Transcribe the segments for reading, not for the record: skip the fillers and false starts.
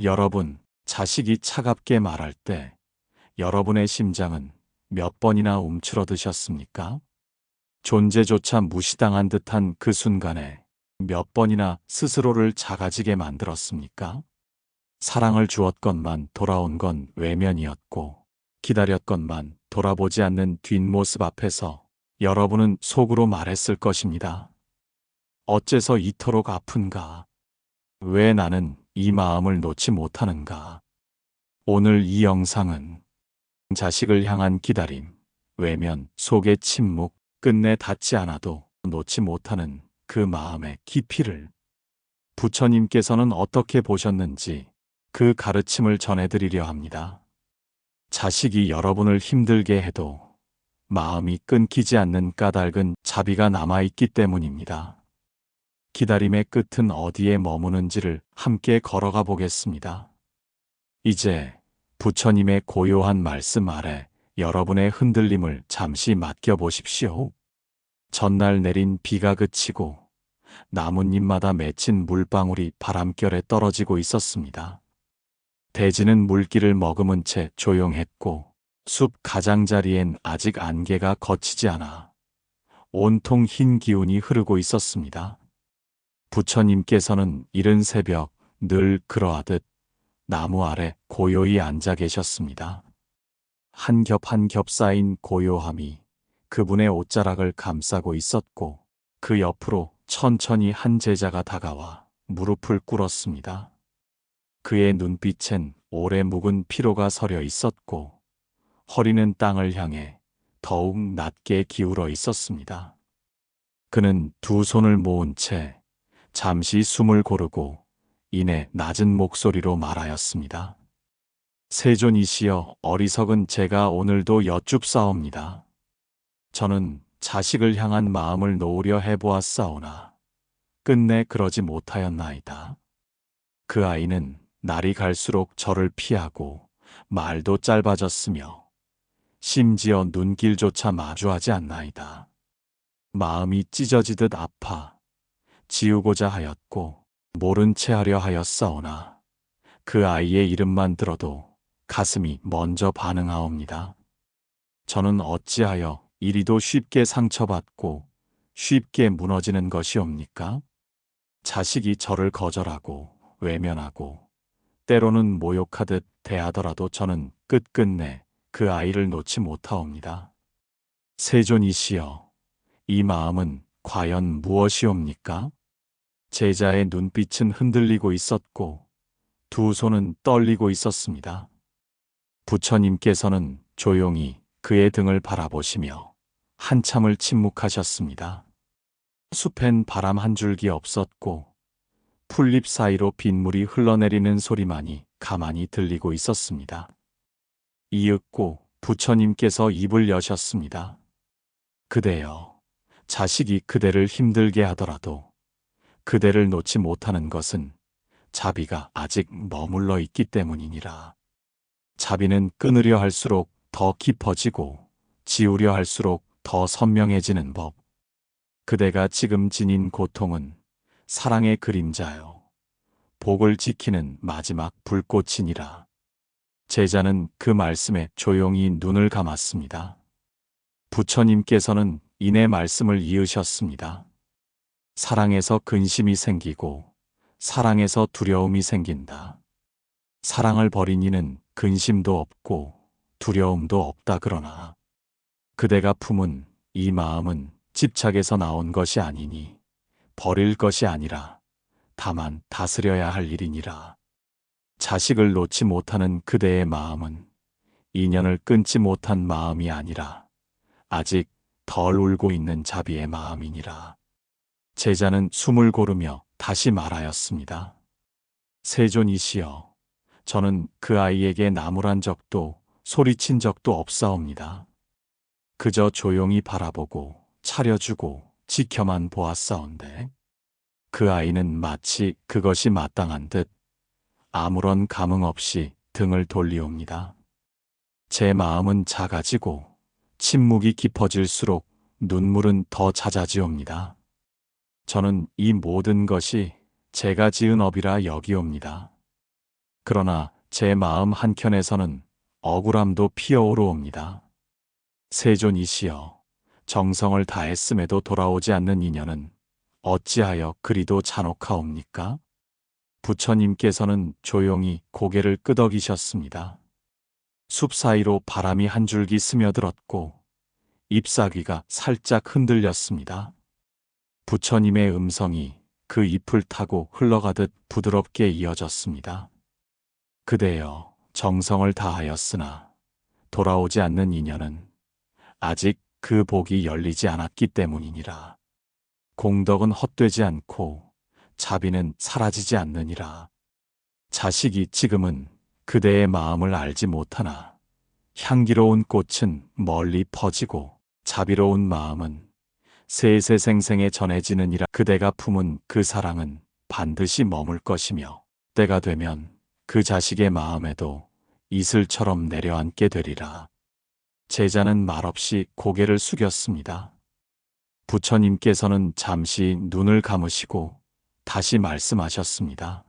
여러분, 자식이 차갑게 말할 때 여러분의 심장은 몇 번이나 움츠러드셨습니까? 존재조차 무시당한 듯한 그 순간에 몇 번이나 스스로를 작아지게 만들었습니까? 사랑을 주었건만 돌아온 건 외면이었고, 기다렸건만 돌아보지 않는 뒷모습 앞에서 여러분은 속으로 말했을 것입니다. 어째서 이토록 아픈가? 왜 나는 이 마음을 놓지 못하는가? 오늘 이 영상은 자식을 향한 기다림, 외면, 속의 침묵, 끝내 닿지 않아도 놓지 못하는 그 마음의 깊이를 부처님께서는 어떻게 보셨는지 그 가르침을 전해드리려 합니다. 자식이 여러분을 힘들게 해도 마음이 끊기지 않는 까닭은 자비가 남아있기 때문입니다. 기다림의 끝은 어디에 머무는지를 함께 걸어가 보겠습니다. 이제 부처님의 고요한 말씀 아래 여러분의 흔들림을 잠시 맡겨보십시오. 전날 내린 비가 그치고 나뭇잎마다 맺힌 물방울이 바람결에 떨어지고 있었습니다. 대지는 물기를 머금은 채 조용했고 숲 가장자리엔 아직 안개가 걷히지 않아 온통 흰 기운이 흐르고 있었습니다. 부처님께서는 이른 새벽 늘 그러하듯 나무 아래 고요히 앉아 계셨습니다. 한 겹 한 겹 쌓인 고요함이 그분의 옷자락을 감싸고 있었고 그 옆으로 천천히 한 제자가 다가와 무릎을 꿇었습니다. 그의 눈빛엔 오래 묵은 피로가 서려 있었고 허리는 땅을 향해 더욱 낮게 기울어 있었습니다. 그는 두 손을 모은 채 잠시 숨을 고르고 이내 낮은 목소리로 말하였습니다. 세존이시여, 어리석은 제가 오늘도 여쭙사옵니다. 저는 자식을 향한 마음을 놓으려 해보았사오나 끝내 그러지 못하였나이다. 그 아이는 날이 갈수록 저를 피하고 말도 짧아졌으며 심지어 눈길조차 마주하지 않나이다. 마음이 찢어지듯 아파 지우고자 하였고 모른 채 하려 하였사오나 그 아이의 이름만 들어도 가슴이 먼저 반응하옵니다. 저는 어찌하여 이리도 쉽게 상처받고 쉽게 무너지는 것이옵니까? 자식이 저를 거절하고 외면하고 때로는 모욕하듯 대하더라도 저는 끝끝내 그 아이를 놓지 못하옵니다. 세존이시여, 이 마음은 과연 무엇이옵니까? 제자의 눈빛은 흔들리고 있었고 두 손은 떨리고 있었습니다. 부처님께서는 조용히 그의 등을 바라보시며 한참을 침묵하셨습니다. 숲엔 바람 한 줄기 없었고 풀잎 사이로 빗물이 흘러내리는 소리만이 가만히 들리고 있었습니다. 이윽고 부처님께서 입을 여셨습니다. 그대여, 자식이 그대를 힘들게 하더라도 그대를 놓지 못하는 것은 자비가 아직 머물러 있기 때문이니라. 자비는 끊으려 할수록 더 깊어지고 지우려 할수록 더 선명해지는 법. 그대가 지금 지닌 고통은 사랑의 그림자요, 복을 지키는 마지막 불꽃이니라. 제자는 그 말씀에 조용히 눈을 감았습니다. 부처님께서는 이내 말씀을 이으셨습니다. 사랑에서 근심이 생기고 사랑에서 두려움이 생긴다. 사랑을 버린 이는 근심도 없고 두려움도 없다. 그러나 그대가 품은 이 마음은 집착에서 나온 것이 아니니 버릴 것이 아니라 다만 다스려야 할 일이니라. 자식을 놓지 못하는 그대의 마음은 인연을 끊지 못한 마음이 아니라 아직 덜 울고 있는 자비의 마음이니라. 제자는 숨을 고르며 다시 말하였습니다. 세존이시여, 저는 그 아이에게 나무란 적도 소리친 적도 없사옵니다. 그저 조용히 바라보고 차려주고 지켜만 보았사온데 그 아이는 마치 그것이 마땅한 듯 아무런 감흥 없이 등을 돌리옵니다. 제 마음은 작아지고 침묵이 깊어질수록 눈물은 더 잦아지옵니다. 저는 이 모든 것이 제가 지은 업이라 여기옵니다. 그러나 제 마음 한켠에서는 억울함도 피어오르옵니다. 세존이시여, 정성을 다했음에도 돌아오지 않는 인연은 어찌하여 그리도 잔혹하옵니까? 부처님께서는 조용히 고개를 끄덕이셨습니다. 숲 사이로 바람이 한 줄기 스며들었고 잎사귀가 살짝 흔들렸습니다. 부처님의 음성이 그 잎을 타고 흘러가듯 부드럽게 이어졌습니다. 그대여, 정성을 다하였으나 돌아오지 않는 인연은 아직 그 복이 열리지 않았기 때문이니라. 공덕은 헛되지 않고 자비는 사라지지 않느니라. 자식이 지금은 그대의 마음을 알지 못하나 향기로운 꽃은 멀리 퍼지고 자비로운 마음은 세세생생에 전해지느니라. 그대가 품은 그 사랑은 반드시 머물 것이며 때가 되면 그 자식의 마음에도 이슬처럼 내려앉게 되리라. 제자는 말없이 고개를 숙였습니다. 부처님께서는 잠시 눈을 감으시고 다시 말씀하셨습니다.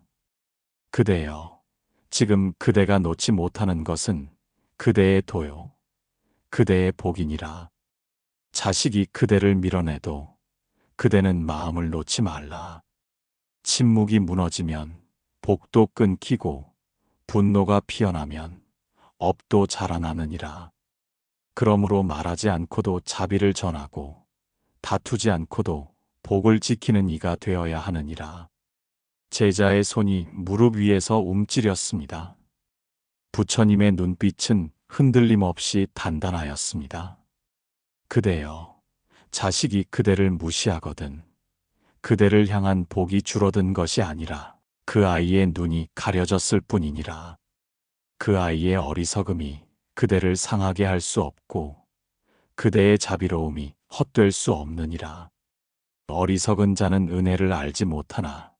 그대여, 지금 그대가 놓지 못하는 것은 그대의 도요, 그대의 복이니라. 자식이 그대를 밀어내도 그대는 마음을 놓지 말라. 침묵이 무너지면 복도 끊기고 분노가 피어나면 업도 자라나느니라. 그러므로 말하지 않고도 자비를 전하고 다투지 않고도 복을 지키는 이가 되어야 하느니라. 제자의 손이 무릎 위에서 움찔렸습니다. 부처님의 눈빛은 흔들림 없이 단단하였습니다. 그대여, 자식이 그대를 무시하거든 그대를 향한 복이 줄어든 것이 아니라 그 아이의 눈이 가려졌을 뿐이니라. 그 아이의 어리석음이 그대를 상하게 할 수 없고 그대의 자비로움이 헛될 수 없느니라. 어리석은 자는 은혜를 알지 못하나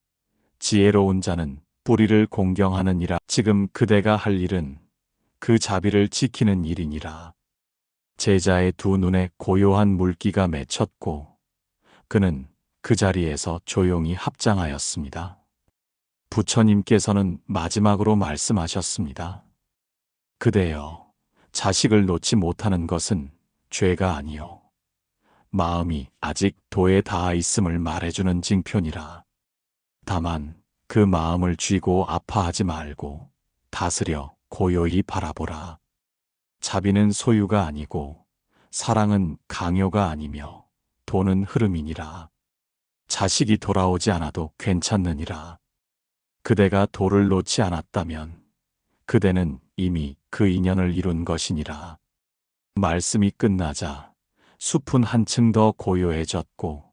지혜로운 자는 뿌리를 공경하느니라. 지금 그대가 할 일은 그 자비를 지키는 일이니라. 제자의 두 눈에 고요한 물기가 맺혔고 그는 그 자리에서 조용히 합장하였습니다. 부처님께서는 마지막으로 말씀하셨습니다. 그대여, 자식을 놓지 못하는 것은 죄가 아니요 마음이 아직 도에 닿아 있음을 말해주는 징표니라. 다만 그 마음을 쥐고 아파하지 말고 다스려 고요히 바라보라. 자비는 소유가 아니고 사랑은 강요가 아니며 도는 흐름이니라. 자식이 돌아오지 않아도 괜찮느니라. 그대가 도를 놓지 않았다면 그대는 이미 그 인연을 이룬 것이니라. 말씀이 끝나자 숲은 한층 더 고요해졌고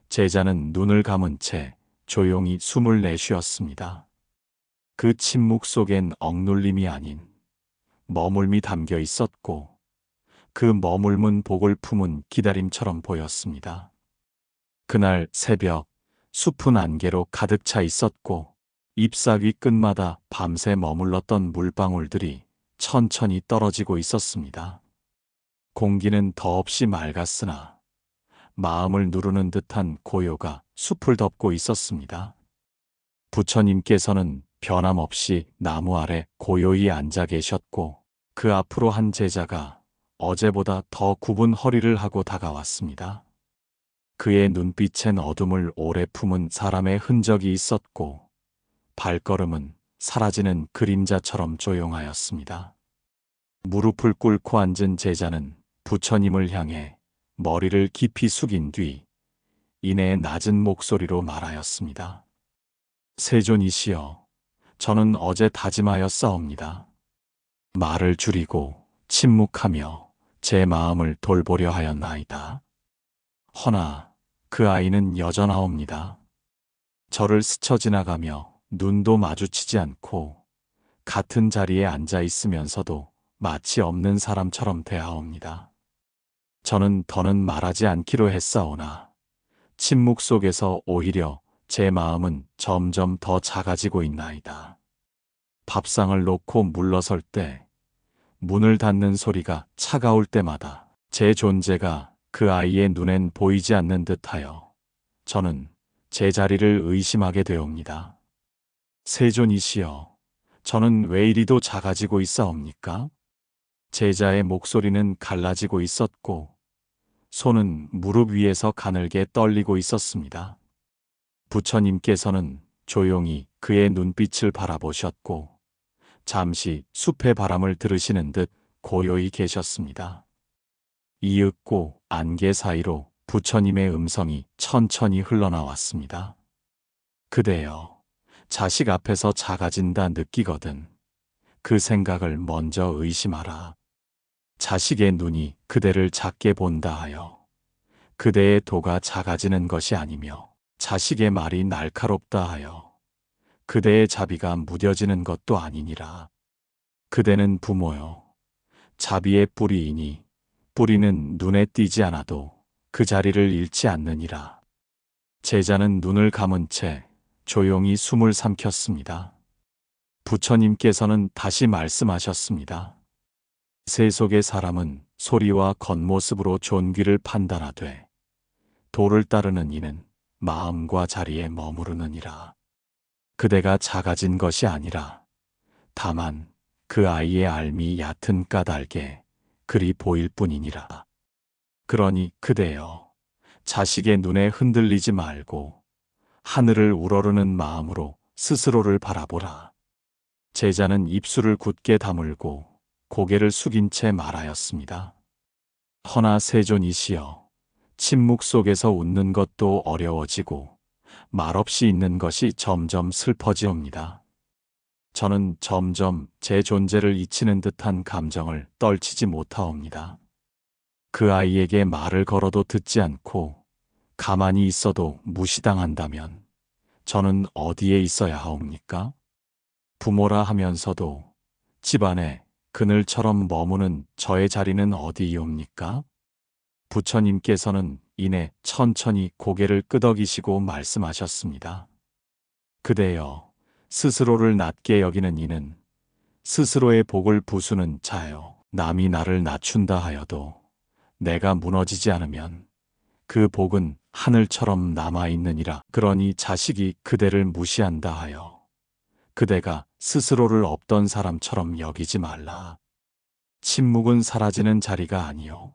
제자는 눈을 감은 채 조용히 숨을 내쉬었습니다. 그 침묵 속엔 억눌림이 아닌 머물미 담겨 있었고 그 머물문 복을 품은 기다림처럼 보였습니다. 그날 새벽 숲은 안개로 가득 차 있었고 잎사귀 끝마다 밤새 머물렀던 물방울들이 천천히 떨어지고 있었습니다. 공기는 더없이 맑았으나 마음을 누르는 듯한 고요가 숲을 덮고 있었습니다. 부처님께서는 변함없이 나무 아래 고요히 앉아 계셨고 그 앞으로 한 제자가 어제보다 더 굽은 허리를 하고 다가왔습니다. 그의 눈빛엔 어둠을 오래 품은 사람의 흔적이 있었고 발걸음은 사라지는 그림자처럼 조용하였습니다. 무릎을 꿇고 앉은 제자는 부처님을 향해 머리를 깊이 숙인 뒤 이내 낮은 목소리로 말하였습니다. 세존이시여, 저는 어제 다짐하였사옵니다. 말을 줄이고 침묵하며 제 마음을 돌보려 하였나이다. 허나 그 아이는 여전하옵니다. 저를 스쳐 지나가며 눈도 마주치지 않고 같은 자리에 앉아 있으면서도 마치 없는 사람처럼 대하옵니다. 저는 더는 말하지 않기로 했사오나 침묵 속에서 오히려 제 마음은 점점 더 작아지고 있나이다. 밥상을 놓고 물러설 때, 문을 닫는 소리가 차가울 때마다 제 존재가 그 아이의 눈엔 보이지 않는 듯하여 저는 제 자리를 의심하게 되옵니다. 세존이시여, 저는 왜 이리도 작아지고 있사옵니까? 제자의 목소리는 갈라지고 있었고 손은 무릎 위에서 가늘게 떨리고 있었습니다. 부처님께서는 조용히 그의 눈빛을 바라보셨고 잠시 숲의 바람을 들으시는 듯 고요히 계셨습니다. 이윽고 안개 사이로 부처님의 음성이 천천히 흘러나왔습니다. 그대여, 자식 앞에서 작아진다 느끼거든 그 생각을 먼저 의심하라. 자식의 눈이 그대를 작게 본다 하여 그대의 도가 작아지는 것이 아니며 자식의 말이 날카롭다 하여 그대의 자비가 무뎌지는 것도 아니니라. 그대는 부모요. 자비의 뿌리이니 뿌리는 눈에 띄지 않아도 그 자리를 잃지 않느니라. 제자는 눈을 감은 채 조용히 숨을 삼켰습니다. 부처님께서는 다시 말씀하셨습니다. 세속의 사람은 소리와 겉모습으로 존귀를 판단하되 도를 따르는 이는 마음과 자리에 머무르느니라. 그대가 작아진 것이 아니라 다만 그 아이의 알미 얕은 까닭에 그리 보일 뿐이니라. 그러니 그대여, 자식의 눈에 흔들리지 말고 하늘을 우러르는 마음으로 스스로를 바라보라. 제자는 입술을 굳게 다물고 고개를 숙인 채 말하였습니다. 허나 세존이시여, 침묵 속에서 웃는 것도 어려워지고 말없이 있는 것이 점점 슬퍼지옵니다. 저는 점점 제 존재를 잊히는 듯한 감정을 떨치지 못하옵니다. 그 아이에게 말을 걸어도 듣지 않고 가만히 있어도 무시당한다면 저는 어디에 있어야 하옵니까? 부모라 하면서도 집안에 그늘처럼 머무는 저의 자리는 어디이옵니까? 부처님께서는 이내 천천히 고개를 끄덕이시고 말씀하셨습니다. 그대여, 스스로를 낮게 여기는 이는 스스로의 복을 부수는 자요. 남이 나를 낮춘다 하여도 내가 무너지지 않으면 그 복은 하늘처럼 남아있느니라. 그러니 자식이 그대를 무시한다 하여 그대가 스스로를 없던 사람처럼 여기지 말라. 침묵은 사라지는 자리가 아니요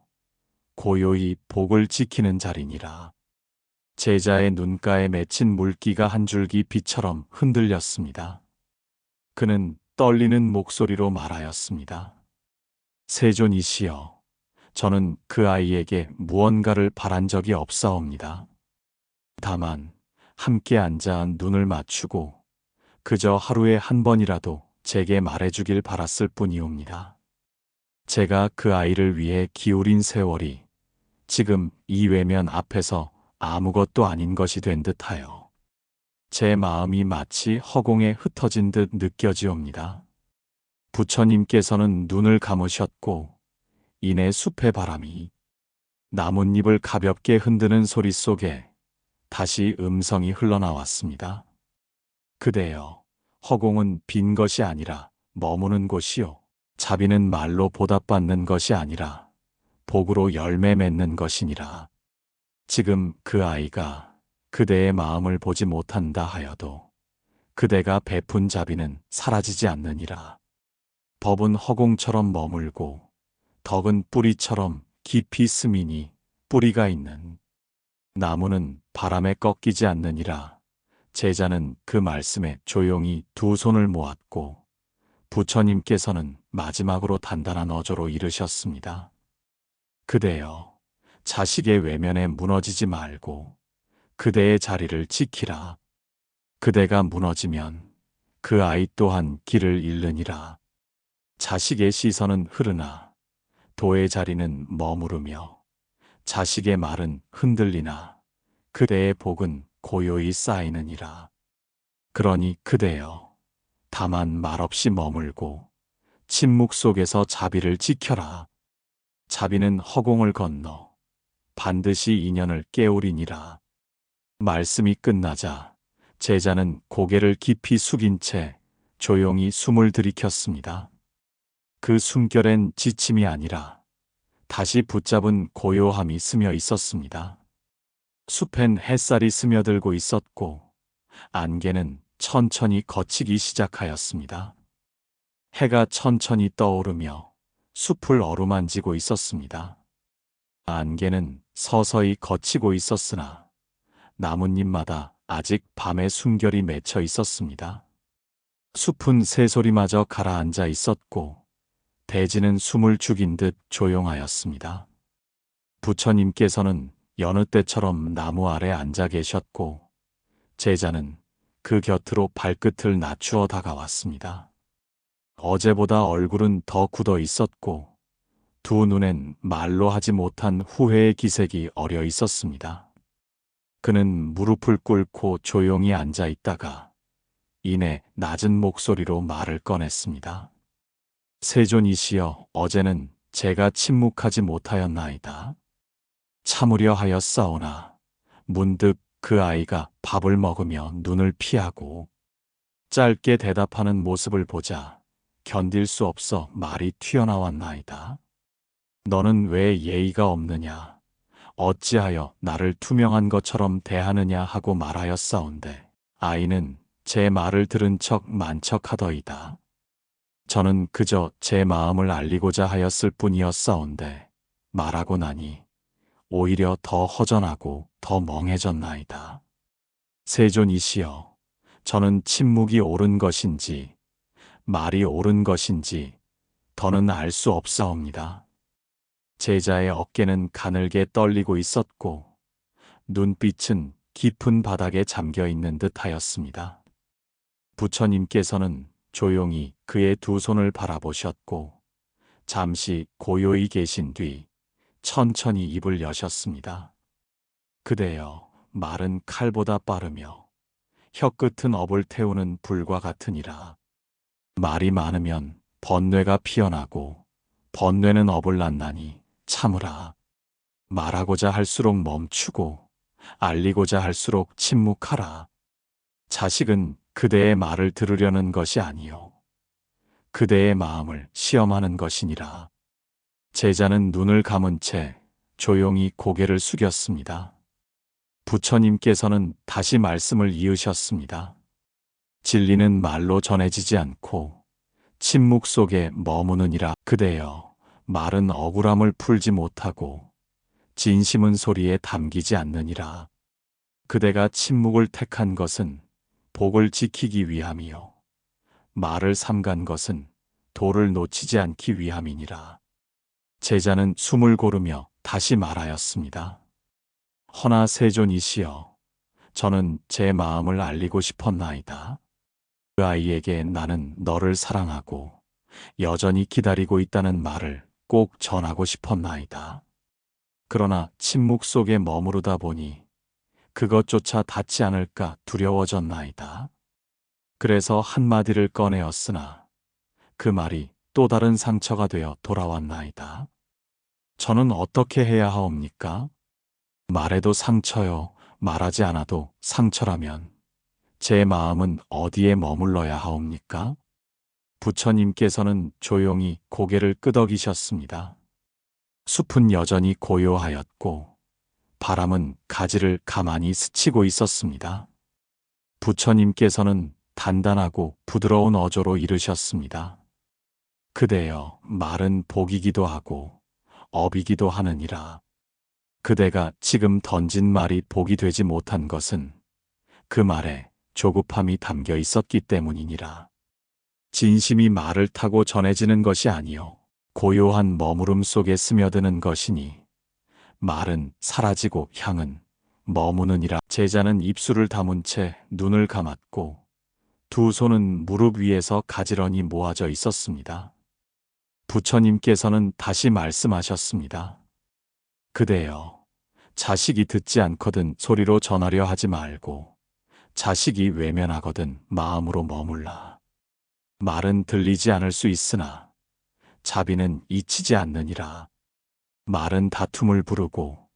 고요히 복을 지키는 자리니라. 제자의 눈가에 맺힌 물기가 한 줄기 빛처럼 흔들렸습니다. 그는 떨리는 목소리로 말하였습니다. 세존이시여, 저는 그 아이에게 무언가를 바란 적이 없사옵니다. 다만 함께 앉아 눈을 맞추고 그저 하루에 한 번이라도 제게 말해주길 바랐을 뿐이옵니다. 제가 그 아이를 위해 기울인 세월이 지금 이 외면 앞에서 아무것도 아닌 것이 된 듯하여 제 마음이 마치 허공에 흩어진 듯 느껴지옵니다. 부처님께서는 눈을 감으셨고 이내 숲의 바람이 나뭇잎을 가볍게 흔드는 소리 속에 다시 음성이 흘러나왔습니다. 그대여, 허공은 빈 것이 아니라 머무는 곳이요. 자비는 말로 보답받는 것이 아니라 복으로 열매 맺는 것이니라. 지금 그 아이가 그대의 마음을 보지 못한다 하여도 그대가 베푼 자비는 사라지지 않느니라. 법은 허공처럼 머물고 덕은 뿌리처럼 깊이 스미니 뿌리가 있는 나무는 바람에 꺾이지 않느니라. 제자는 그 말씀에 조용히 두 손을 모았고 부처님께서는 마지막으로 단단한 어조로 이르셨습니다. 그대여, 자식의 외면에 무너지지 말고 그대의 자리를 지키라. 그대가 무너지면 그 아이 또한 길을 잃느니라. 자식의 시선은 흐르나 도의 자리는 머무르며 자식의 말은 흔들리나 그대의 복은 고요히 쌓이느니라. 그러니 그대여, 다만 말없이 머물고 침묵 속에서 자비를 지켜라. 자비는 허공을 건너 반드시 인연을 깨우리니라. 말씀이 끝나자 제자는 고개를 깊이 숙인 채 조용히 숨을 들이켰습니다. 그 숨결엔 지침이 아니라 다시 붙잡은 고요함이 스며 있었습니다. 숲엔 햇살이 스며들고 있었고 안개는 천천히 걷히기 시작하였습니다. 해가 천천히 떠오르며 숲을 어루만지고 있었습니다. 안개는 서서히 걷히고 있었으나 나뭇잎마다 아직 밤의 숨결이 맺혀 있었습니다. 숲은 새소리마저 가라앉아 있었고 대지는 숨을 죽인 듯 조용하였습니다. 부처님께서는 여느 때처럼 나무 아래 앉아 계셨고 제자는 그 곁으로 발끝을 낮추어 다가왔습니다. 어제보다 얼굴은 더 굳어 있었고 두 눈엔 말로 하지 못한 후회의 기색이 어려 있었습니다. 그는 무릎을 꿇고 조용히 앉아 있다가 이내 낮은 목소리로 말을 꺼냈습니다. 세존이시여, 어제는 제가 침묵하지 못하였나이다. 참으려 하였사오나 문득 그 아이가 밥을 먹으며 눈을 피하고 짧게 대답하는 모습을 보자 견딜 수 없어 말이 튀어나왔나이다. 너는 왜 예의가 없느냐? 어찌하여 나를 투명한 것처럼 대하느냐 하고 말하였사온데 아이는 제 말을 들은 척 만척하더이다. 저는 그저 제 마음을 알리고자 하였을 뿐이었사온데 말하고 나니 오히려 더 허전하고 더 멍해졌나이다. 세존이시여, 저는 침묵이 옳은 것인지 말이 옳은 것인지 더는 알 수 없사옵니다. 제자의 어깨는 가늘게 떨리고 있었고 눈빛은 깊은 바닥에 잠겨 있는 듯 하였습니다. 부처님께서는 조용히 그의 두 손을 바라보셨고 잠시 고요히 계신 뒤 천천히 입을 여셨습니다. 그대여, 말은 칼보다 빠르며 혀끝은 업을 태우는 불과 같으니라. 말이 많으면 번뇌가 피어나고 번뇌는 업을 낳나니 참으라. 말하고자 할수록 멈추고 알리고자 할수록 침묵하라. 자식은 그대의 말을 들으려는 것이 아니요 그대의 마음을 시험하는 것이니라. 제자는 눈을 감은 채 조용히 고개를 숙였습니다. 부처님께서는 다시 말씀을 이으셨습니다. 진리는 말로 전해지지 않고 침묵 속에 머무느니라. 그대여, 말은 억울함을 풀지 못하고 진심은 소리에 담기지 않느니라. 그대가 침묵을 택한 것은 복을 지키기 위함이요 말을 삼간 것은 도를 놓치지 않기 위함이니라. 제자는 숨을 고르며 다시 말하였습니다. 허나 세존이시여, 저는 제 마음을 알리고 싶었나이다. 그 아이에게 나는 너를 사랑하고 여전히 기다리고 있다는 말을 꼭 전하고 싶었나이다. 그러나 침묵 속에 머무르다 보니 그것조차 닿지 않을까 두려워졌나이다. 그래서 한마디를 꺼내었으나 그 말이 또 다른 상처가 되어 돌아왔나이다. 저는 어떻게 해야 하옵니까? 말해도 상처요, 말하지 않아도 상처라면 제 마음은 어디에 머물러야 하옵니까? 부처님께서는 조용히 고개를 끄덕이셨습니다. 숲은 여전히 고요하였고 바람은 가지를 가만히 스치고 있었습니다. 부처님께서는 단단하고 부드러운 어조로 이르셨습니다. 그대여, 말은 복이기도 하고 업이기도 하느니라. 그대가 지금 던진 말이 복이 되지 못한 것은 그 말에 조급함이 담겨 있었기 때문이니라. 진심이 말을 타고 전해지는 것이 아니요 고요한 머무름 속에 스며드는 것이니 말은 사라지고 향은 머무느니라. 제자는 입술을 다문 채 눈을 감았고 두 손은 무릎 위에서 가지런히 모아져 있었습니다. 부처님께서는 다시 말씀하셨습니다. 그대여, 자식이 듣지 않거든 소리로 전하려 하지 말고 자식이 외면하거든 마음으로 머물라. 말은 들리지 않을 수 있으나 자비는 잊히지 않느니라. 말은 다툼을 부르고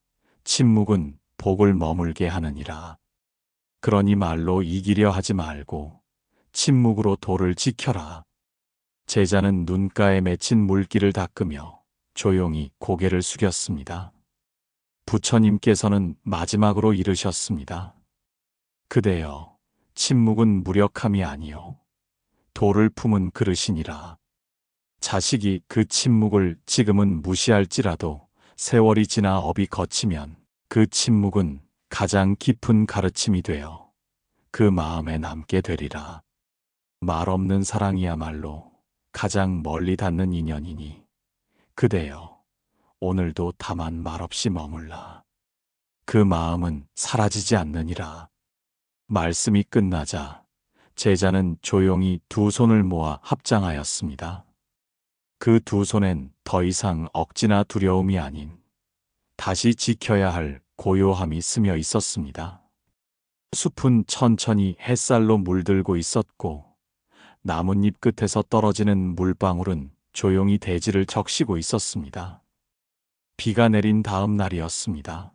침묵은 복을 머물게 하느니라. 그러니 말로 이기려 하지 말고 침묵으로 도를 지켜라. 제자는 눈가에 맺힌 물기를 닦으며 조용히 고개를 숙였습니다. 부처님께서는 마지막으로 이르셨습니다. 그대여, 침묵은 무력함이 아니요 도를 품은 그릇이니라. 자식이 그 침묵을 지금은 무시할지라도 세월이 지나 업이 거치면 그 침묵은 가장 깊은 가르침이 되어 그 마음에 남게 되리라. 말 없는 사랑이야말로 가장 멀리 닿는 인연이니 그대여 오늘도 다만 말없이 머물라. 그 마음은 사라지지 않느니라. 말씀이 끝나자 제자는 조용히 두 손을 모아 합장하였습니다. 그 두 손엔 더 이상 억지나 두려움이 아닌 다시 지켜야 할 고요함이 스며 있었습니다. 숲은 천천히 햇살로 물들고 있었고 나뭇잎 끝에서 떨어지는 물방울은 조용히 대지를 적시고 있었습니다. 비가 내린 다음 날이었습니다.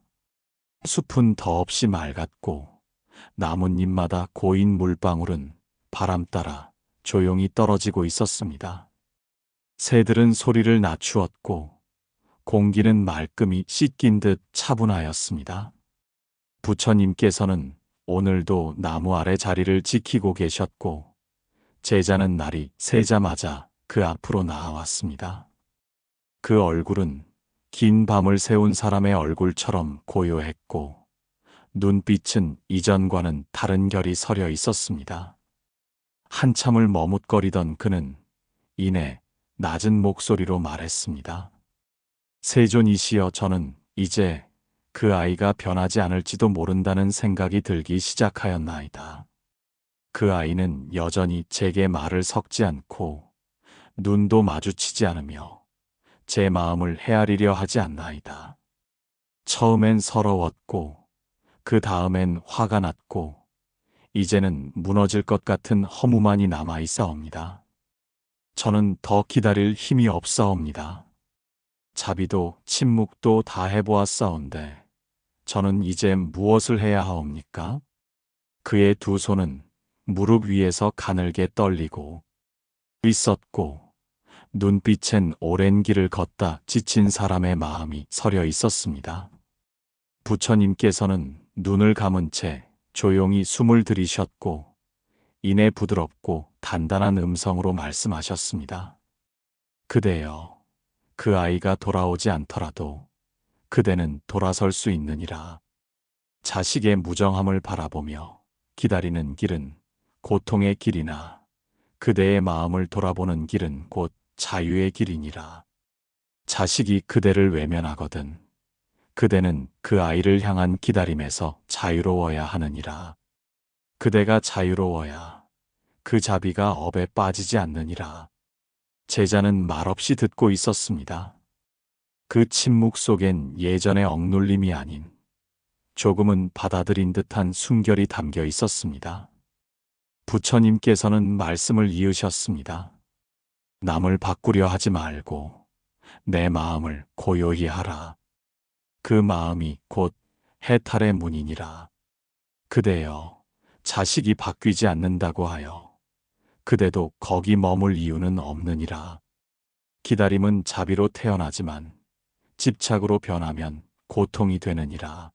숲은 더없이 맑았고 나뭇잎마다 고인 물방울은 바람 따라 조용히 떨어지고 있었습니다. 새들은 소리를 낮추었고 공기는 말끔히 씻긴 듯 차분하였습니다. 부처님께서는 오늘도 나무 아래 자리를 지키고 계셨고 제자는 날이 새자마자 그 앞으로 나아왔습니다. 그 얼굴은 긴 밤을 새운 사람의 얼굴처럼 고요했고 눈빛은 이전과는 다른 결이 서려 있었습니다. 한참을 머뭇거리던 그는 이내 낮은 목소리로 말했습니다. 세존이시여, 저는 이제 그 아이가 변하지 않을지도 모른다는 생각이 들기 시작하였나이다. 그 아이는 여전히 제게 말을 섞지 않고 눈도 마주치지 않으며 제 마음을 헤아리려 하지 않나이다. 처음엔 서러웠고 그 다음엔 화가 났고 이제는 무너질 것 같은 허무만이 남아 있사옵니다. 저는 더 기다릴 힘이 없사옵니다. 자비도 침묵도 다 해보았사온데 저는 이제 무엇을 해야 하옵니까? 그의 두 손은 무릎 위에서 가늘게 떨리고 있었고 눈빛엔 오랜 길을 걷다 지친 사람의 마음이 서려 있었습니다. 부처님께서는 눈을 감은 채 조용히 숨을 들이셨고 이내 부드럽고 단단한 음성으로 말씀하셨습니다. 그대여, 그 아이가 돌아오지 않더라도 그대는 돌아설 수 있느니라. 자식의 무정함을 바라보며 기다리는 길은 고통의 길이나 그대의 마음을 돌아보는 길은 곧 자유의 길이니라. 자식이 그대를 외면하거든 그대는 그 아이를 향한 기다림에서 자유로워야 하느니라. 그대가 자유로워야 그 자비가 업에 빠지지 않느니라. 제자는 말없이 듣고 있었습니다. 그 침묵 속엔 예전의 억눌림이 아닌 조금은 받아들인 듯한 순결이 담겨 있었습니다. 부처님께서는 말씀을 이으셨습니다. 남을 바꾸려 하지 말고 내 마음을 고요히 하라. 그 마음이 곧 해탈의 문이니라. 그대여, 자식이 바뀌지 않는다고 하여 그대도 거기 머물 이유는 없느니라. 기다림은 자비로 태어나지만 집착으로 변하면 고통이 되느니라.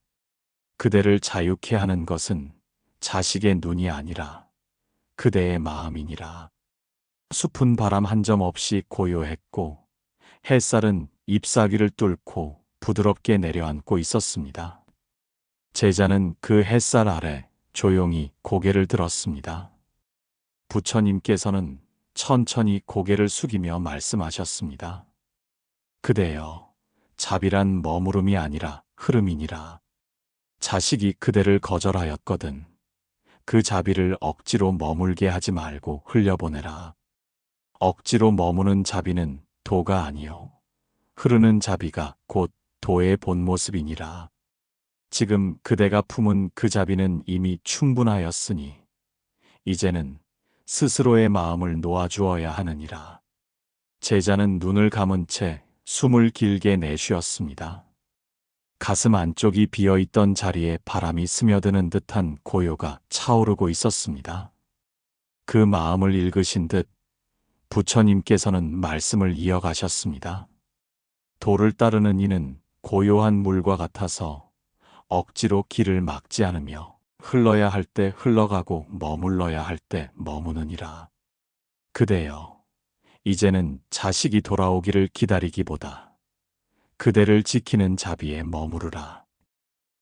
그대를 자유케 하는 것은 자식의 눈이 아니라 그대의 마음이니라. 숲은 바람 한 점 없이 고요했고 햇살은 잎사귀를 뚫고 부드럽게 내려앉고 있었습니다. 제자는 그 햇살 아래 조용히 고개를 들었습니다. 부처님께서는 천천히 고개를 숙이며 말씀하셨습니다. 그대여, 자비란 머무름이 아니라 흐름이니라. 자식이 그대를 거절하였거든 그 자비를 억지로 머물게 하지 말고 흘려보내라. 억지로 머무는 자비는 도가 아니요 흐르는 자비가 곧 도의 본 모습이니라. 지금 그대가 품은 그 자비는 이미 충분하였으니 이제는 스스로의 마음을 놓아주어야 하느니라. 제자는 눈을 감은 채 숨을 길게 내쉬었습니다. 가슴 안쪽이 비어있던 자리에 바람이 스며드는 듯한 고요가 차오르고 있었습니다. 그 마음을 읽으신 듯 부처님께서는 말씀을 이어가셨습니다. 도를 따르는 이는 고요한 물과 같아서 억지로 길을 막지 않으며 흘러야 할 때 흘러가고 머물러야 할 때 머무느니라. 그대여, 이제는 자식이 돌아오기를 기다리기보다 그대를 지키는 자비에 머무르라.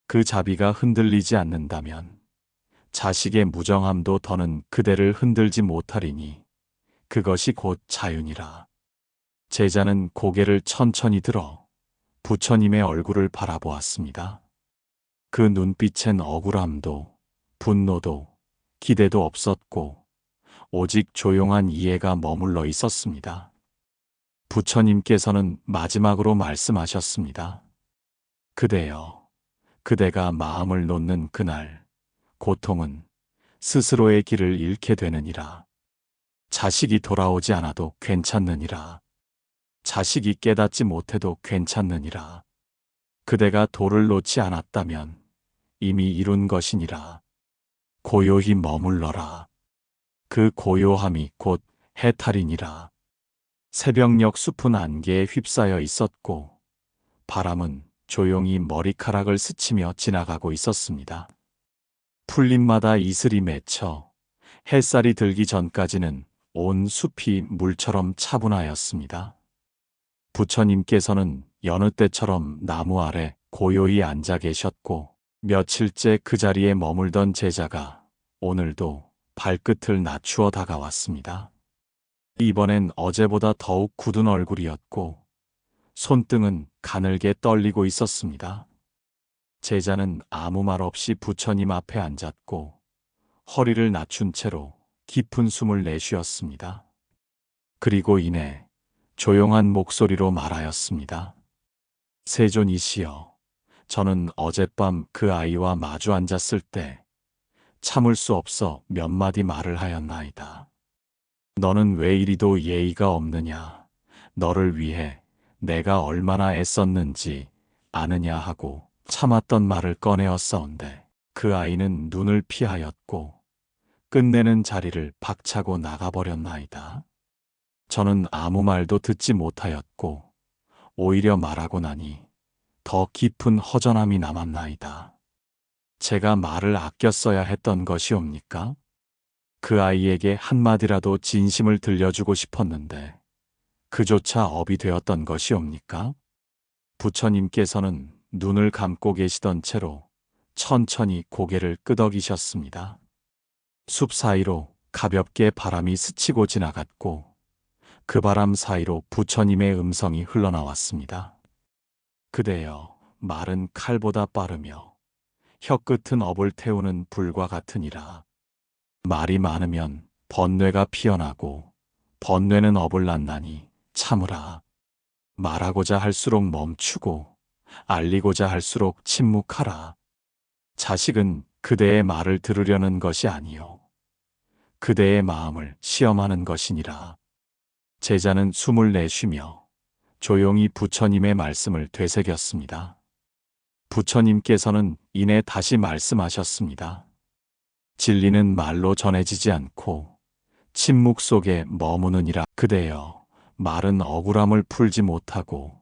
그 자비가 흔들리지 않는다면 자식의 무정함도 더는 그대를 흔들지 못하리니 그것이 곧 자윤이라. 제자는 고개를 천천히 들어 부처님의 얼굴을 바라보았습니다. 그 눈빛엔 억울함도 분노도 기대도 없었고 오직 조용한 이해가 머물러 있었습니다. 부처님께서는 마지막으로 말씀하셨습니다. 그대여, 그대가 마음을 놓는 그날 고통은 스스로의 길을 잃게 되느니라. 자식이 돌아오지 않아도 괜찮느니라. 자식이 깨닫지 못해도 괜찮느니라. 그대가 도를 놓지 않았다면 이미 이룬 것이니라. 고요히 머물러라. 그 고요함이 곧 해탈이니라. 새벽녘 숲은 안개에 휩싸여 있었고 바람은 조용히 머리카락을 스치며 지나가고 있었습니다. 풀잎마다 이슬이 맺혀 햇살이 들기 전까지는 온 숲이 물처럼 차분하였습니다. 부처님께서는 여느 때처럼 나무 아래 고요히 앉아 계셨고 며칠째 그 자리에 머물던 제자가 오늘도 발끝을 낮추어 다가왔습니다. 이번엔 어제보다 더욱 굳은 얼굴이었고 손등은 가늘게 떨리고 있었습니다. 제자는 아무 말 없이 부처님 앞에 앉았고 허리를 낮춘 채로 깊은 숨을 내쉬었습니다. 그리고 이내 조용한 목소리로 말하였습니다. 세존이시여, 저는 어젯밤 그 아이와 마주 앉았을 때 참을 수 없어 몇 마디 말을 하였나이다. 너는 왜 이리도 예의가 없느냐, 너를 위해 내가 얼마나 애썼는지 아느냐 하고 참았던 말을 꺼내었사온데 그 아이는 눈을 피하였고 끝내는 자리를 박차고 나가버렸나이다. 저는 아무 말도 듣지 못하였고 오히려 말하고 나니 더 깊은 허전함이 남았나이다. 제가 말을 아껴 써야 했던 것이옵니까? 그 아이에게 한마디라도 진심을 들려주고 싶었는데 그조차 업이 되었던 것이옵니까? 부처님께서는 눈을 감고 계시던 채로 천천히 고개를 끄덕이셨습니다. 숲 사이로 가볍게 바람이 스치고 지나갔고 그 바람 사이로 부처님의 음성이 흘러나왔습니다. 그대여, 말은 칼보다 빠르며 혀끝은 업을 태우는 불과 같으니라. 말이 많으면 번뇌가 피어나고 번뇌는 업을 낳나니 참으라. 말하고자 할수록 멈추고 알리고자 할수록 침묵하라. 자식은 그대의 말을 들으려는 것이 아니요 그대의 마음을 시험하는 것이니라. 제자는 숨을 내쉬며 조용히 부처님의 말씀을 되새겼습니다. 부처님께서는 이내 다시 말씀하셨습니다. 진리는 말로 전해지지 않고 침묵 속에 머무느니라. 그대여, 말은 억울함을 풀지 못하고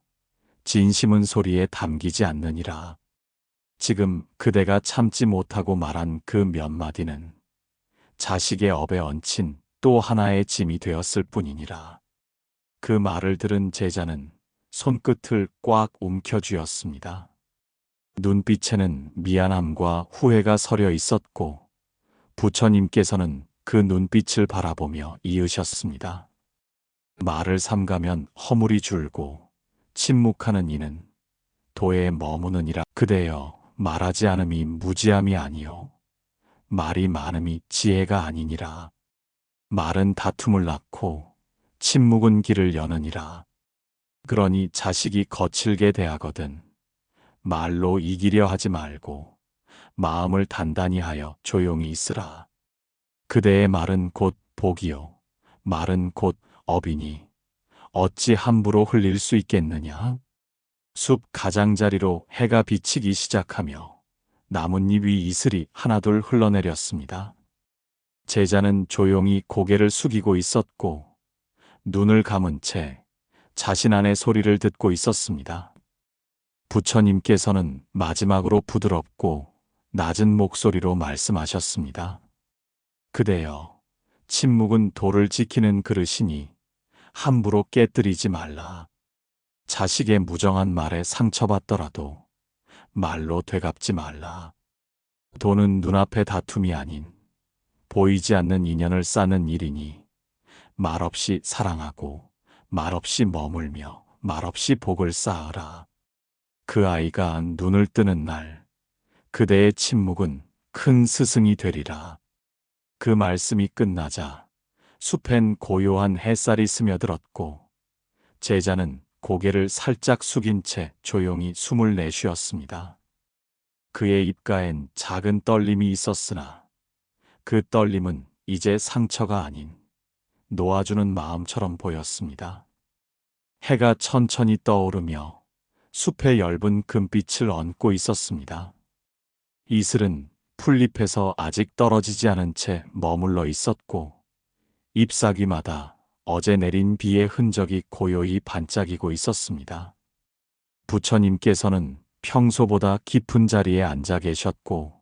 진심은 소리에 담기지 않느니라. 지금 그대가 참지 못하고 말한 그 몇 마디는 자식의 업에 얹힌 또 하나의 짐이 되었을 뿐이니라. 그 말을 들은 제자는 손끝을 꽉 움켜쥐었습니다. 눈빛에는 미안함과 후회가 서려 있었고 부처님께서는 그 눈빛을 바라보며 이으셨습니다. 말을 삼가면 허물이 줄고 침묵하는 이는 도에 머무느니라. 그대여, 말하지 않음이 무지함이 아니요 말이 많음이 지혜가 아니니라. 말은 다툼을 낳고 침묵은 길을 여느니라. 그러니 자식이 거칠게 대하거든 말로 이기려 하지 말고 마음을 단단히 하여 조용히 있으라. 그대의 말은 곧 복이요 말은 곧 업이니 어찌 함부로 흘릴 수 있겠느냐. 숲 가장자리로 해가 비치기 시작하며 나뭇잎 위 이슬이 하나둘 흘러내렸습니다. 제자는 조용히 고개를 숙이고 있었고 눈을 감은 채 자신 안의 소리를 듣고 있었습니다. 부처님께서는 마지막으로 부드럽고 낮은 목소리로 말씀하셨습니다. 그대여, 침묵은 도를 지키는 그릇이니 함부로 깨뜨리지 말라. 자식의 무정한 말에 상처받더라도 말로 되갚지 말라. 돈은 눈앞의 다툼이 아닌 보이지 않는 인연을 쌓는 일이니 말없이 사랑하고 말없이 머물며 말없이 복을 쌓으라. 그 아이가 눈을 뜨는 날 그대의 침묵은 큰 스승이 되리라. 그 말씀이 끝나자 숲엔 고요한 햇살이 스며들었고 제자는 고개를 살짝 숙인 채 조용히 숨을 내쉬었습니다. 그의 입가엔 작은 떨림이 있었으나 그 떨림은 이제 상처가 아닌 놓아주는 마음처럼 보였습니다. 해가 천천히 떠오르며 숲의 엷은 금빛을 얹고 있었습니다. 이슬은 풀잎에서 아직 떨어지지 않은 채 머물러 있었고 잎사귀마다 어제 내린 비의 흔적이 고요히 반짝이고 있었습니다. 부처님께서는 평소보다 깊은 자리에 앉아 계셨고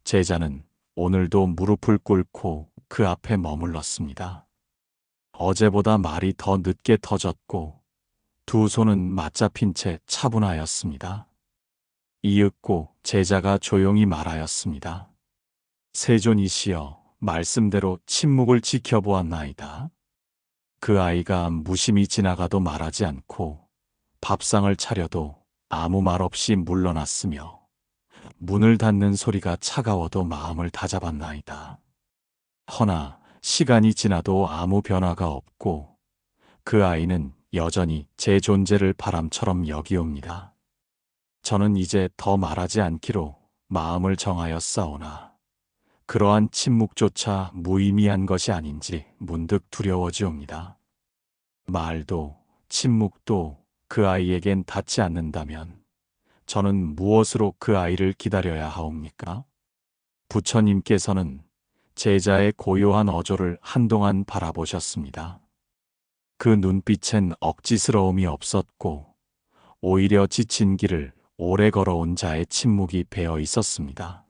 제자는 오늘도 무릎을 꿇고 그 앞에 머물렀습니다. 어제보다 말이 더 늦게 터졌고 두 손은 맞잡힌 채 차분하였습니다. 이윽고 제자가 조용히 말하였습니다. 세존이시여, 말씀대로 침묵을 지켜보았나이다. 그 아이가 무심히 지나가도 말하지 않고 밥상을 차려도 아무 말 없이 물러났으며 문을 닫는 소리가 차가워도 마음을 다잡았나이다. 허나 시간이 지나도 아무 변화가 없고 그 아이는 여전히 제 존재를 바람처럼 여기옵니다. 저는 이제 더 말하지 않기로 마음을 정하였사오나 그러한 침묵조차 무의미한 것이 아닌지 문득 두려워지옵니다. 말도 침묵도 그 아이에겐 닿지 않는다면 저는 무엇으로 그 아이를 기다려야 하옵니까? 부처님께서는 제자의 고요한 어조를 한동안 바라보셨습니다. 그 눈빛엔 억지스러움이 없었고 오히려 지친 길을 오래 걸어온 자의 침묵이 배어 있었습니다.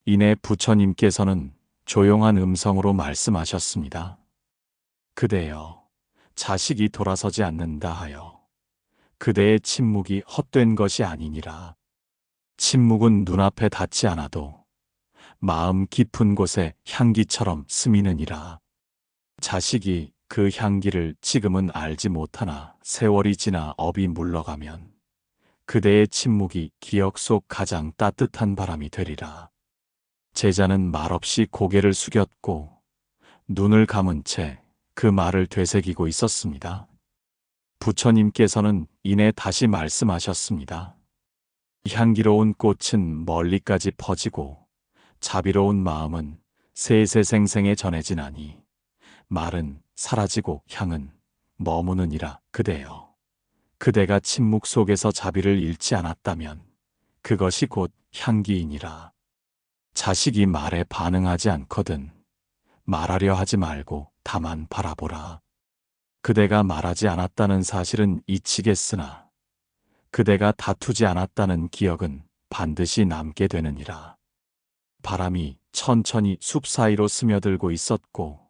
이내 부처님께서는 조용한 음성으로 말씀하셨습니다. 그대여, 자식이 돌아서지 않는다 하여 그대의 침묵이 헛된 것이 아니니라. 침묵은 눈앞에 닿지 않아도 마음 깊은 곳에 향기처럼 스미느니라. 자식이 그 향기를 지금은 알지 못하나 세월이 지나 업이 물러가면 그대의 침묵이 기억 속 가장 따뜻한 바람이 되리라. 제자는 말없이 고개를 숙였고 눈을 감은 채 그 말을 되새기고 있었습니다. 부처님께서는 이내 다시 말씀하셨습니다. 향기로운 꽃은 멀리까지 퍼지고 자비로운 마음은 세세생생에 전해지나니 말은 사라지고 향은 머무느니라. 그대여, 그대가 침묵 속에서 자비를 잃지 않았다면 그것이 곧 향기이니라. 자식이 말에 반응하지 않거든 말하려 하지 말고 다만 바라보라. 그대가 말하지 않았다는 사실은 잊히겠으나 그대가 다투지 않았다는 기억은 반드시 남게 되느니라. 바람이 천천히 숲 사이로 스며들고 있었고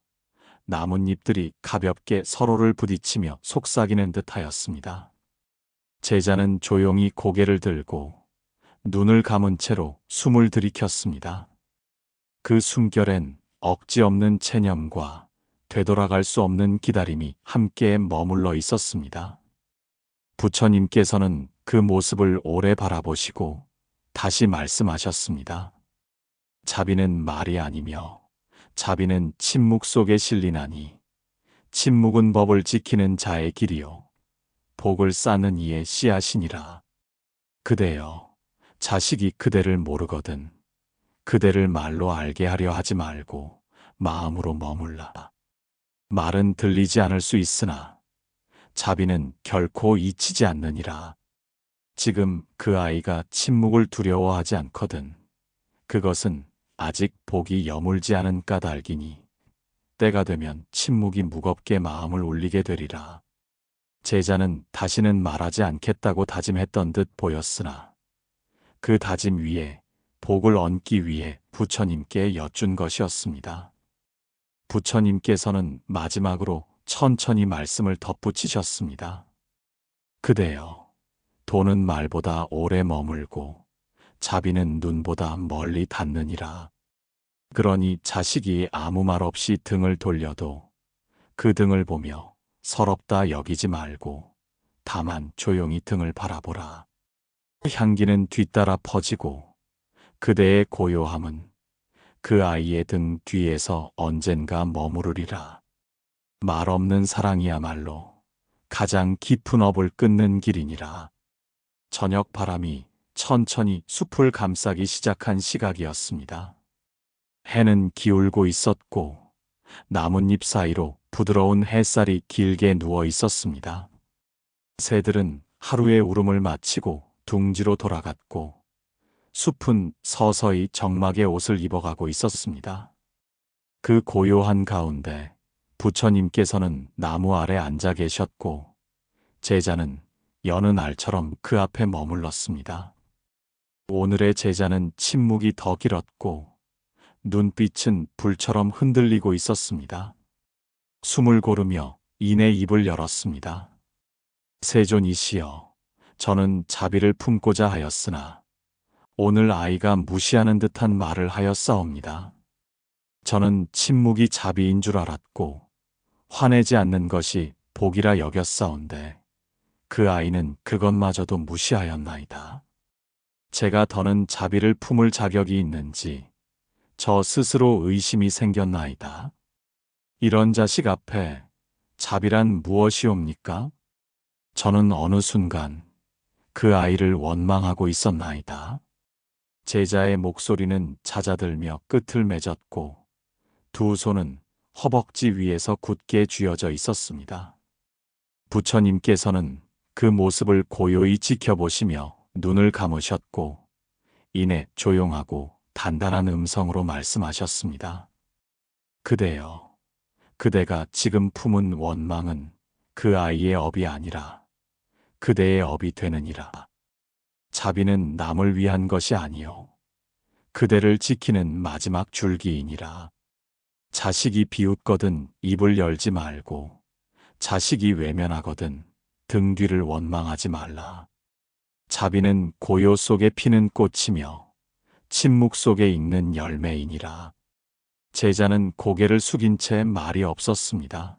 나뭇잎들이 가볍게 서로를 부딪히며 속삭이는 듯하였습니다. 제자는 조용히 고개를 들고 눈을 감은 채로 숨을 들이켰습니다. 그 숨결엔 억지 없는 체념과 되돌아갈 수 없는 기다림이 함께 머물러 있었습니다. 부처님께서는 그 모습을 오래 바라보시고 다시 말씀하셨습니다. 자비는 말이 아니며 자비는 침묵 속에 실리나니 침묵은 법을 지키는 자의 길이요 복을 쌓는 이의 씨앗이니라. 그대여, 자식이 그대를 모르거든 그대를 말로 알게 하려 하지 말고 마음으로 머물라. 말은 들리지 않을 수 있으나 자비는 결코 잊히지 않느니라. 지금 그 아이가 침묵을 두려워하지 않거든 그것은 아직 복이 여물지 않은 까닭이니 때가 되면 침묵이 무겁게 마음을 울리게 되리라. 제자는 다시는 말하지 않겠다고 다짐했던 듯 보였으나 그 다짐 위에 복을 얹기 위해 부처님께 여쭌 것이었습니다. 부처님께서는 마지막으로 천천히 말씀을 덧붙이셨습니다. 그대여, 돈은 말보다 오래 머물고 자비는 눈보다 멀리 닿느니라. 그러니 자식이 아무 말 없이 등을 돌려도 그 등을 보며 서럽다 여기지 말고 다만 조용히 등을 바라보라. 향기는 뒤따라 퍼지고 그대의 고요함은 그 아이의 등 뒤에서 언젠가 머무르리라. 말 없는 사랑이야말로 가장 깊은 업을 끊는 길이니라. 저녁 바람이 천천히 숲을 감싸기 시작한 시각이었습니다. 해는 기울고 있었고 나뭇잎 사이로 부드러운 햇살이 길게 누워 있었습니다. 새들은 하루의 울음을 마치고 둥지로 돌아갔고 숲은 서서히 적막의 옷을 입어가고 있었습니다. 그 고요한 가운데 부처님께서는 나무 아래 앉아 계셨고 제자는 여느 날처럼 그 앞에 머물렀습니다. 오늘의 제자는 침묵이 더 길었고 눈빛은 불처럼 흔들리고 있었습니다. 숨을 고르며 이내 입을 열었습니다. 세존이시여, 저는 자비를 품고자 하였으나 오늘 아이가 무시하는 듯한 말을 하였사옵니다. 저는 침묵이 자비인 줄 알았고 화내지 않는 것이 복이라 여겼사온데 그 아이는 그것마저도 무시하였나이다. 제가 더는 자비를 품을 자격이 있는지 저 스스로 의심이 생겼나이다. 이런 자식 앞에 자비란 무엇이옵니까? 저는 어느 순간 그 아이를 원망하고 있었나이다. 제자의 목소리는 잦아들며 끝을 맺었고 두 손은 허벅지 위에서 굳게 쥐어져 있었습니다. 부처님께서는 그 모습을 고요히 지켜보시며 눈을 감으셨고 이내 조용하고 단단한 음성으로 말씀하셨습니다. 그대여, 그대가 지금 품은 원망은 그 아이의 업이 아니라 그대의 업이 되느니라. 자비는 남을 위한 것이 아니요 그대를 지키는 마지막 줄기이니라. 자식이 비웃거든 입을 열지 말고 자식이 외면하거든 등 뒤를 원망하지 말라. 자비는 고요 속에 피는 꽃이며 침묵 속에 익는 열매이니라. 제자는 고개를 숙인 채 말이 없었습니다.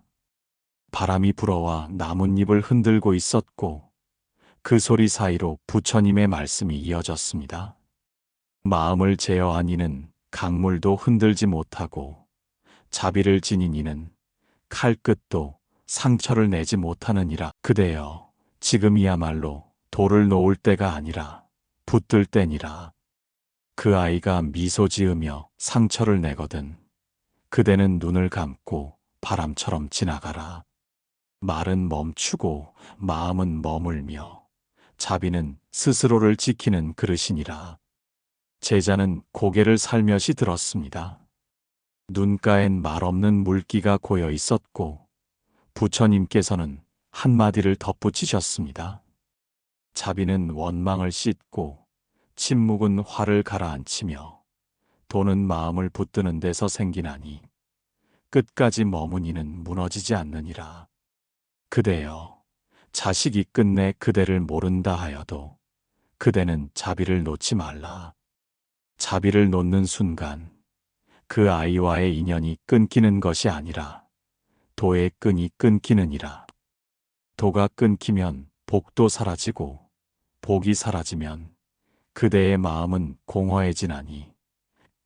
바람이 불어와 나뭇잎을 흔들고 있었고 그 소리 사이로 부처님의 말씀이 이어졌습니다. 마음을 제어한 이는 강물도 흔들지 못하고 자비를 지닌 이는 칼끝도 상처를 내지 못하느니라. 그대여, 지금이야말로 돌을 놓을 때가 아니라 붙들 때니라. 그 아이가 미소 지으며 상처를 내거든 그대는 눈을 감고 바람처럼 지나가라. 말은 멈추고 마음은 머물며 자비는 스스로를 지키는 그릇이니라. 제자는 고개를 살며시 들었습니다. 눈가엔 말 없는 물기가 고여 있었고 부처님께서는 한마디를 덧붙이셨습니다. 자비는 원망을 씻고 침묵은 화를 가라앉히며 돈은 마음을 붙드는 데서 생기나니 끝까지 머문 이는 무너지지 않느니라. 그대여, 자식이 끝내 그대를 모른다 하여도 그대는 자비를 놓지 말라. 자비를 놓는 순간 그 아이와의 인연이 끊기는 것이 아니라 도의 끈이 끊기느니라. 도가 끊기면 복도 사라지고 복이 사라지면 그대의 마음은 공허해지나니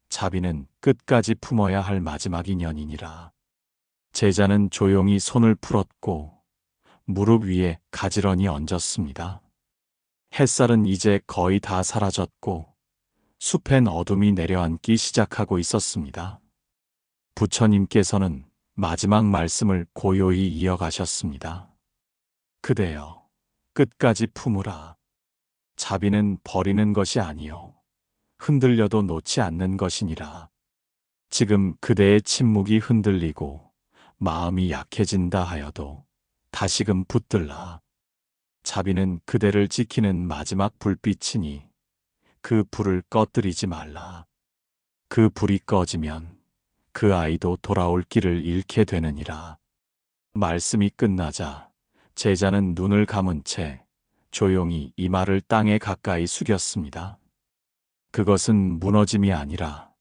자비는 끝까지 품어야 할 마지막 인연이니라. 제자는 조용히 손을 풀었고 무릎 위에 가지런히 얹었습니다. 햇살은 이제 거의 다 사라졌고 숲엔 어둠이 내려앉기 시작하고 있었습니다. 부처님께서는 마지막 말씀을 고요히 이어가셨습니다. 그대여, 끝까지 품으라. 자비는 버리는 것이 아니요 흔들려도 놓지 않는 것이니라. 지금 그대의 침묵이 흔들리고 마음이 약해진다 하여도 다시금 붙들라. 자비는 그대를 지키는 마지막 불빛이니 그 불을 꺼뜨리지 말라. 그 불이 꺼지면 그 아이도 돌아올 길을 잃게 되느니라. 말씀이 끝나자 제자는 눈을 감은 채 조용히 이마를 땅에 가까이 숙였습니다. 그것은 무너짐이 아니라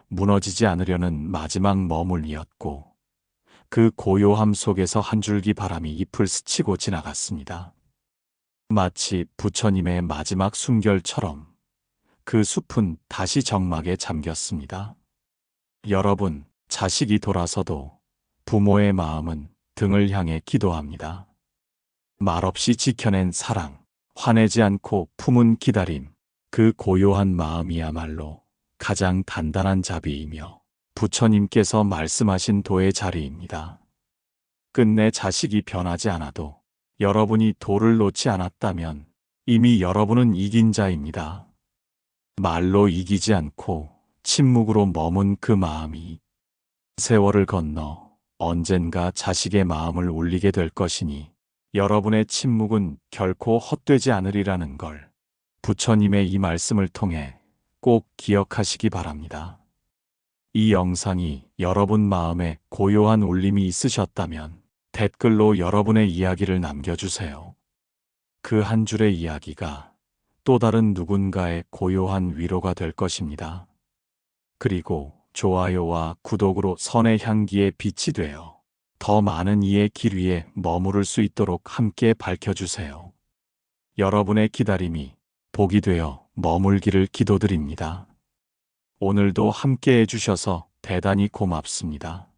무너지지 않으려는 마지막 머물이었고, 그 고요함 속에서 한 줄기 바람이 잎을 스치고 지나갔습니다. 마치 부처님의 마지막 숨결처럼 그 숲은 다시 정막에 잠겼습니다. 여러분, 자식이 돌아서도 부모의 마음은 등을 향해 기도합니다. 말없이 지켜낸 사랑, 화내지 않고 품은 기다림, 그 고요한 마음이야말로 가장 단단한 자비이며 부처님께서 말씀하신 도의 자리입니다. 끝내 자식이 변하지 않아도 여러분이 도를 놓지 않았다면 이미 여러분은 이긴 자입니다. 말로 이기지 않고 침묵으로 머문 그 마음이 세월을 건너 언젠가 자식의 마음을 울리게 될 것이니 여러분의 침묵은 결코 헛되지 않으리라는 걸 부처님의 이 말씀을 통해 꼭 기억하시기 바랍니다. 이 영상이 여러분 마음에 고요한 울림이 있으셨다면 댓글로 여러분의 이야기를 남겨주세요. 그 한 줄의 이야기가 또 다른 누군가의 고요한 위로가 될 것입니다. 그리고 좋아요와 구독으로 선의 향기에 빛이 되어 더 많은 이의 길 위에 머무를 수 있도록 함께 밝혀주세요. 여러분의 기다림이 복이 되어 머물기를 기도드립니다. 오늘도 함께 해주셔서 대단히 고맙습니다.